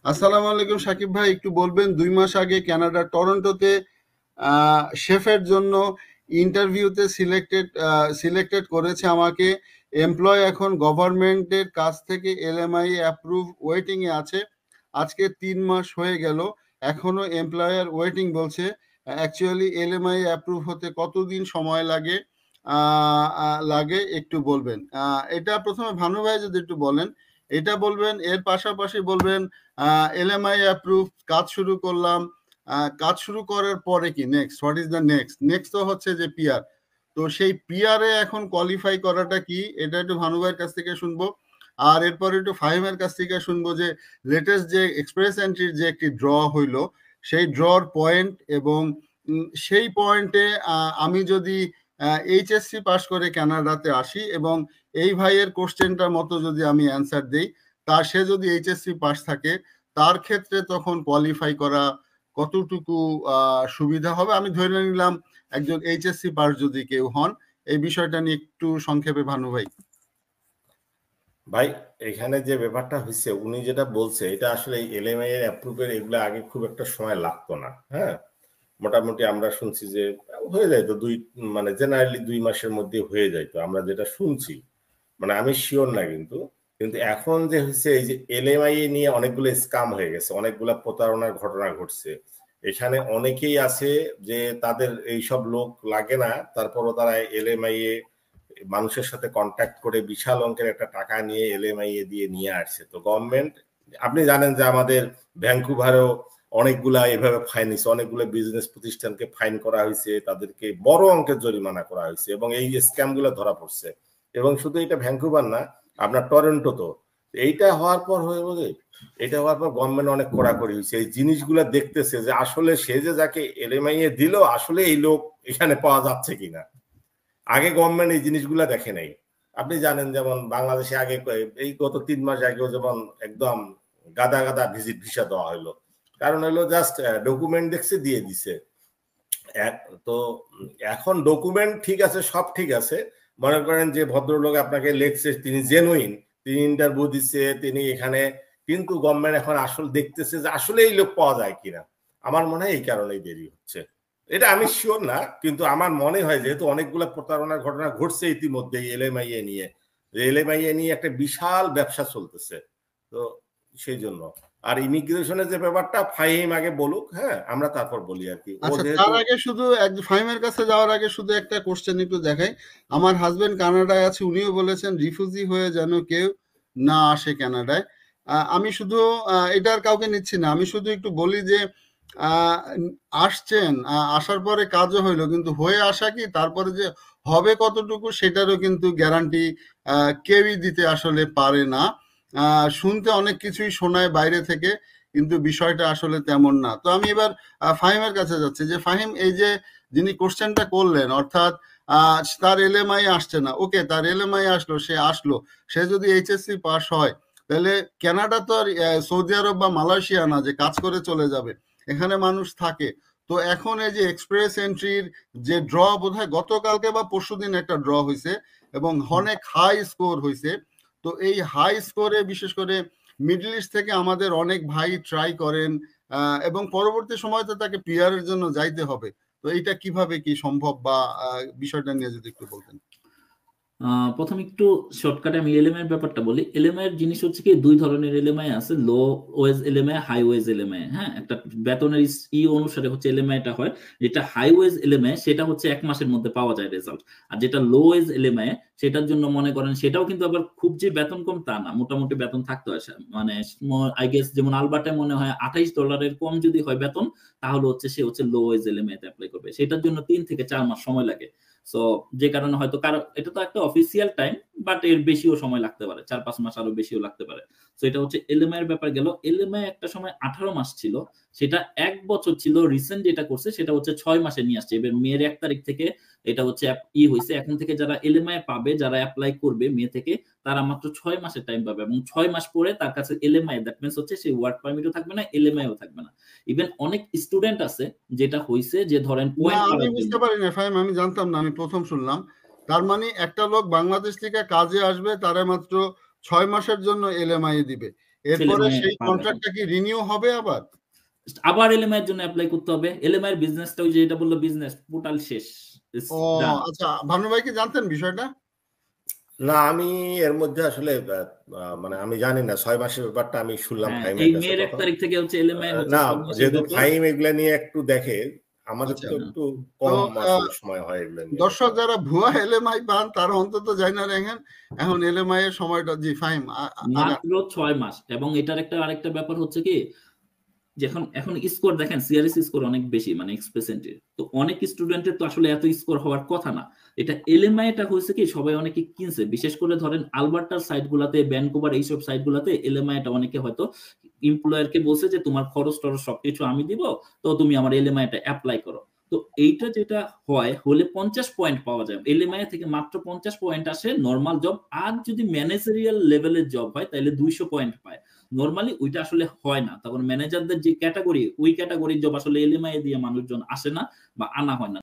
আসসালামু আলাইকুম সাকিব ভাই, একটু বলবেন 2 মাস আগে কানাডার টরন্টোতে শেফের জন্য ইন্টারভিউতে সিলেক্টেড করেছে আমাকে। এমপ্লয় এখন গভর্নমেন্টের কাছ থেকে এলএমআই অ্যাপ্রুভ ওয়েটিং এ আছে। আজকে 3 মাস হয়ে গেল, এখনো এমপ্লয়ার ওয়েটিং বলছে। অ্যাকচুয়ালি এলএমআই অ্যাপ্রুভ হতে কতদিন সময় লাগে একটু বলবেন। এটা প্রথমে ভানু ভাই যদি একটু বলেন, এটা বলবেন। এর পাশাপাশি বলবেন এলএমআই অ্যাপ্রুভ, কাজ শুরু করলাম, কাজ শুরু করার পরে কি next, what is the next? Next তো হচ্ছে যে পিআর। তো সেই পিআরে এখন কোয়ালিফাই করাটা কি, এটা একটু ভানু ভাইয়ের কাছ থেকে শুনবো। আর এরপরে একটু ফাহিমের কাছ থেকে শুনবো যে লেটেস্ট যে এক্সপ্রেস এন্ট্রির যে একটি ড্র হইলো, সেই ড্রর পয়েন্ট এবং সেই পয়েন্টে আমি যদি এইচএসসি পাস করে কানাডাতে আসি এবং এই ভাইয়ের কোশ্চেনটার মতো যদি আমি অ্যান্সার দেই, সে যদি এইচএসসি পাস থাকে, তার ক্ষেত্রে তখন কোয়ালিফাই করা কতটুকু সুবিধা হবে? আমি ধরে নিলাম একজন এইচএসসি পাস যদি কেউ হন। এই বিষয়টা নিয়ে একটু সংক্ষেপে ভানু ভাই। ভাই, এখানে যে ব্যাপারটা হয়েছে, উনি যেটা বলছে এটা আসলে এলএমআই এর অ্যাপ্রুভের এগুলো আগে খুব একটা সময় লাগতো না। হ্যাঁ, মোটামুটি আমরা শুনছি যে হয়ে যাইতো মানে জেনারেলি 2 মাসের মধ্যে হয়ে যাইতো, আমরা যেটা শুনছি। মানে আমি শিওর না, কিন্তু কিন্তু এখন যে হয়েছে এই যে এলএমআই নিয়ে অনেকগুলো স্কাম হয়ে গেছে, অনেকগুলো প্রতারণার ঘটনা ঘটছে। এখানে অনেকেই আছে যে তাদের এইসব লোক লাগে না, তারপরও তারা এলএমআই মানুষের সাথে কন্ট্যাক্ট করে বিশাল অঙ্কের একটা টাকা নিয়ে এলএমআই দিয়ে নিয়ে আসছে। তো গভর্নমেন্ট, আপনি জানেন যে আমাদের ভ্যাঙ্কুভারেও অনেকগুলা এভাবে ফাইন হয়েছে, অনেকগুলো বিজনেস প্রতিষ্ঠানকে ফাইন করা হয়েছে, তাদেরকে বড় অঙ্কের জরিমানা করা হয়েছে এবং এই স্ক্যাম গুলো ধরা পড়ছে। এবং শুধু এটা ভ্যাঙ্কুভার না, আপনার টরন্টো তো এইটা হওয়ার পর এটা হওয়ার পর গভর্নমেন্ট অনেক কড়াকড়ি হয়েছে, এই জিনিসগুলো দেখতেছে যে আসলে সে যে যাকে এলএমআই দিল আসলে এই লোক এখানে পাওয়া যাচ্ছে কিনা। আগে গভর্নমেন্ট এই জিনিসগুলা দেখে নাই। আপনি জানেন যেমন বাংলাদেশে আগে এই গত 3 মাস আগেও যেমন একদম গাদা গাদা ভিসা দেওয়া হলো, কারণ হলো জাস্ট ডকুমেন্ট দেখছে দিয়ে দিছে। তো এখন ডকুমেন্ট ঠিক আছে, সব ঠিক আছে, মনে করেন যে ভদ্রলোক আপনাকে লেখছে তিনি জেনুইন, তিনি ইন্টারভিউ দিচ্ছে, তিনি এখানে, কিন্তু গভর্নমেন্ট এখন আসল দেখতেছে যে আসলে এই লোক পাওয়া যায় কিনা। আমার মনে হয় এই কারণেই দেরি হচ্ছে। এটা আমি শিওর না, কিন্তু আমার মনে হয় যেহেতু অনেকগুলো প্রতারণার ঘটনা ঘটছে ইতিমধ্যে এলএমআইএ নিয়ে একটা বিশাল ব্যবসা চলতেছে, তো সেই জন্য। আর ইমিগ্রেশনের যে ব্যাপারটা ফাহিম আগে বলুক, হ্যাঁ, আমরা তারপর বলি আর কি। আচ্ছা, তার আগে শুধু ফাহিমের কাছে যাওয়ার আগে শুধু একটা কোশ্চেন একটু দেখাই। আমার হাজবেন্ড কানাডায় আছে, উনিও বলেছেন রিফিউজি হয়ে যেন কেউ না আসে কানাডায়। আমি শুধু এটার কাউকে নিচ্ছি না, আমি শুধু একটু বলি যে আহ, আসছেন, আসার পরে কাজও হইলো, কিন্তু হয়ে আসা কি তারপরে যে হবে কতটুকু সেটারও কিন্তু গ্যারান্টি কেউই দিতে আসলে পারে না। শুনতে অনেক কিছুই শোনায় বাইরে থেকে, কিন্তু বিষয়টা আসলে তেমন না। তো আমি এবার ফাহিমের কাছে যাচ্ছে যে ফাহিম, এই যে যিনি কোশ্চেনটা করলেন, অর্থাৎ তার এলএমআই আসছে না, ওকে, তার এলএমআই আসলো, সে যদি এইচএসসি পাস হয়, তাহলে কানাডা তো আর সৌদি আরব বা মালয়েশিয়া না যে কাজ করে চলে যাবে, এখানে মানুষ থাকে। তো এখন এই যে এক্সপ্রেস এন্ট্রির যে ড্র, বোধহয় গতকালকে বা পরশুদিন একটা ড্র হয়েছে এবং অনেক হাই স্কোর হয়েছে। তো এই হাই স্কোরে বিশেষ করে মিডল ইস্ট থেকে আমাদের অনেক ভাই ট্রাই করেন এবং পরবর্তী সময়তে তাকে পিআর এর জন্য যাইতে হবে। তো এইটা কিভাবে কি সম্ভব, বা বিষয়টা নিয়ে যদি একটু বলতেন। প্রথম একটু শর্টকাটে আমি এলএমআই এর ব্যাপারটা বলি। এলএমআই এর জিনিস হচ্ছে কি, দুই ধরনের এলএমআই আছে, low wage LMI, high wage LMI. হ্যাঁ, একটা বেতনের অনুসারে হচ্ছে এলএমআই টা হয়। যেটা হাই ওয়েজ এলএমআই সেটা হচ্ছে 1 মাসের মধ্যে পাওয়া যায় রেজাল্ট। আর যেটা লো ওয়েজ এলএমআই সেটার জন্য মনে করেন সেটাও কিন্তু আবার খুব যে বেতন কম তা না, মোটামুটি বেতন থাকতে হয়। মানে আই গেস যেমন আলবার্টায় মনে হয় $28 কম যদি হয় বেতন, তাহলে হচ্ছে সে হচ্ছে লো ওয়েজ এলএমআই তে অ্যাপ্লাই করবে। সেটার জন্য 3 থেকে 4 মাস সময় লাগে। সো যে কারণে হয়তো কারণ এটা তো একটা অফিসিয়াল টাইম, বাট এর বেশিও সময় লাগতে পারে, 4-5 মাস আরো বেশিও লাগতে পারে। তো এটা হচ্ছে এলএমআই এর ব্যাপার গেল। এলএমআই একটা সময় 18 মাস ছিল, সেটা 1 বছর ছিল। রিসেন্ট যেটা করছে সেটা হচ্ছে 6 মাসে নিয়ে আসছে। এবার মের 1 তারিখ থেকে এটা হচ্ছে হয়েছে। এখন থেকে যারা এলএমআই পাবে, যারা অ্যাপ্লাই করবে মে থেকে, তারা মাত্র 6 মাসের টাইম পাবে এবং 6 মাস পরে তার কাছে এলএমআই, দ্যাট মিন্স হচ্ছে সেই ওয়ার্ক পারমিটও থাকবে না, এলএমআইও থাকবে না। ইভেন অনেক স্টুডেন্ট আছে যেটা হইছে যে ধরেন পয়েন্ট আমি করার জন্য। বুঝতে পারি না ফাহিম, আমি জানতাম না, আমি প্রথম শুনলাম। তার মানে একটা লোক বাংলাদেশ থেকে কাজে আসবে, তারা মাত্র 6 মাসের জন্য এলএমআই দিবে। এরপরে LMI সেই পাবে। কন্ট্রাক্টটা কি রিনিউ হবে আবার? আবার LMI এর জন্য এপ্লাই করতে হবে। LMI এর বিজনেসটা ওই যে এটা বলল বিজনেস টোটাল শেষ। ইটস ও ডান। আচ্ছা, ভানু ভাই কি জানতেন বিষয়টা? না, আমি এর মধ্যে আসলে মানে আমি জানি না, ৬ মাসের ব্যাপারটা আমি শুনলাম হ্যাঁ, ফাহিমের এই কাছে মের ১ তখন। তারিখ থেকে হচ্ছে LMI হচ্ছে না, ৬ মাসের যেহেতু ব্যাপার। ফাহিম এগুলা নিয়ে একটু দেখে, আমাদের আচ্ছা। তো একটু তো কম আসলে সময় হয় এগুলা নিয়ে দর্শক দেখা। যারা ভুয়া এলএমআই পান তারা অন্তত যাই না দেখেন এখন এলএমআই এর সময়টা। জি ফাহিম আগান। মাত্র ৬ মাস। এবং এটার আরেকটা ব্যাপার হচ্ছে কি, এখন স্কোর দেখেন, সিআরএস স্কোর অনেক বেশি, মানে এক্সপেসেন্টের। তো অনেক স্টুডেন্টের তো আসলে এত স্কোর হওয়ার কথা না। এটা এলএমআই এটা হয়েছে কি, সবাই অনেকে কিনছে, বিশেষ করে ধরেন আলবার্টার সাইট গুলাতে, ভ্যানকুভার এইসব সাইট গুলাতে এলএমআই এটা অনেকে হয়তো এমপ্লয়ারকে বলছে যে তোমার খরচ টরচ সবকিছু আমি দিব, তো তুমি আমার এলএমআই টা অ্যাপ্লাই করো। তো এইটা যেটা হয় হলে 50 পয়েন্ট পাওয়া যায় এলএমআই থেকে, মাত্র 50 পয়েন্ট আসে নরমাল জব। আর যদি ম্যানেজারিয়াল লেভেলের জব হয় তাহলে 200 পয়েন্ট পায়। নরমালি ওইটা আসলে হয় না। তখন ম্যানেজারদের যে ক্যাটাগরি, ওই ক্যাটাগরির জব আসলে এলএমআই দিয়ে মানুষজন আসে না বা আনা হয় না।